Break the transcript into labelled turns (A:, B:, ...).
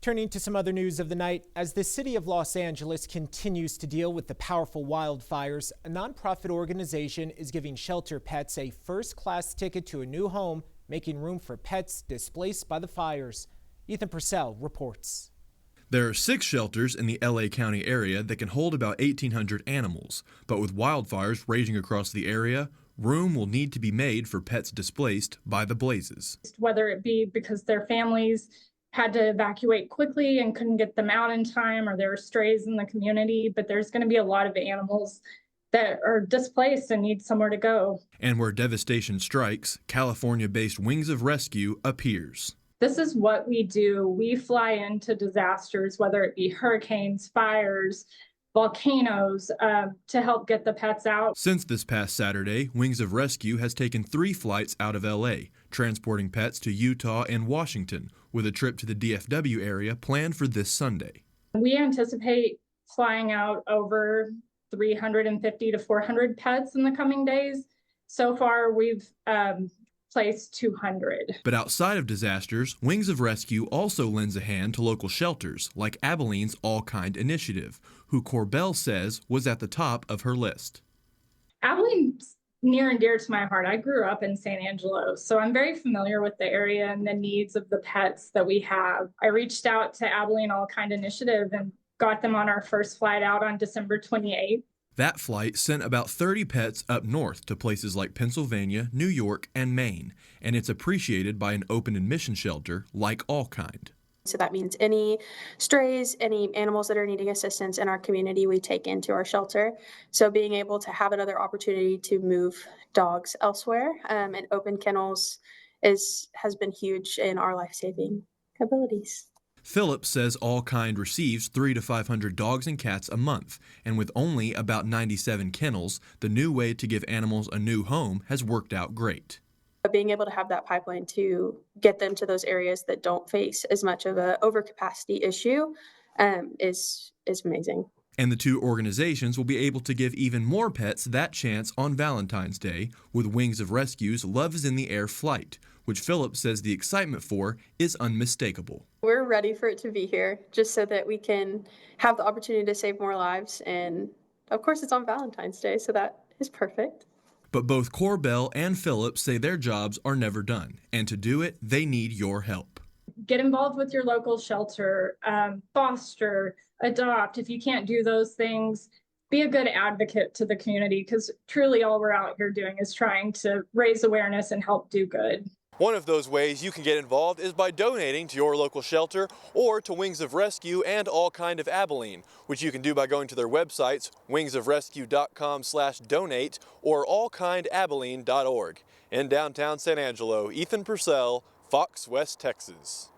A: Turning to some other news of the night, as the city of Los Angeles continues to deal with the powerful wildfires, a nonprofit organization is giving shelter pets a first-class ticket to a new home, making room for pets displaced by the fires. Ethan Purcell reports.
B: There are 6 shelters in the LA County area that can hold about 1,800 animals, but with wildfires raging across the area, room will need to be made for pets displaced by the blazes.
C: Whether it be because their families had to evacuate quickly and couldn't get them out in time, or there are strays in the community, but there's going to be a lot of animals that are displaced and need somewhere to go.
B: And where devastation strikes, California-based Wings of Rescue appears.
C: This is what we do. We fly into disasters, whether it be hurricanes, fires, volcanoes, to help get the pets out.
B: Since this past Saturday, Wings of Rescue has taken 3 flights out of LA, transporting pets to Utah and Washington, with a trip to the DFW area planned for this Sunday.
C: We anticipate flying out over 350 to 400 pets in the coming days. So far, we've placed 200.
B: But outside of disasters, Wings of Rescue also lends a hand to local shelters like Abilene's All Kind initiative, who Corbell says was at the top of her list.
C: Abilene's near and dear to my heart. I grew up in San Angelo, so I'm very familiar with the area and the needs of the pets that we have. I reached out to Abilene All Kind initiative and got them on our first flight out on December 28th.
B: That flight sent about 30 pets up north to places like Pennsylvania, New York, and Maine, and it's appreciated by an open admission shelter like All Kind.
D: So that means any strays, any animals that are needing assistance in our community, we take into our shelter. So being able to have another opportunity to move dogs elsewhere and open kennels has been huge in our life-saving abilities.
B: Philip says All Kind receives 300 to 500 dogs and cats a month, and with only about 97 kennels, the new way to give animals a new home has worked out great.
D: Being able to have that pipeline to get them to those areas that don't face as much of an overcapacity issue is amazing.
B: And the 2 organizations will be able to give even more pets that chance on Valentine's Day with Wings of Rescue's Love is in the Air flight, which Philip says the excitement for is unmistakable.
D: We're ready for it to be here just so that we can have the opportunity to save more lives. And of course, it's on Valentine's Day, so that is perfect.
B: But both Corbell and Philip say their jobs are never done, and to do it, they need your help.
C: Get involved with your local shelter, foster, adopt. If you can't do those things, be a good advocate to the community, because truly all we're out here doing is trying to raise awareness and help do good.
E: One of those ways you can get involved is by donating to your local shelter or to Wings of Rescue and All Kind of Abilene, which you can do by going to their websites, wingsofrescue.com/donate or allkindabilene.org. In downtown San Angelo, Ethan Purcell, Fox West Texas.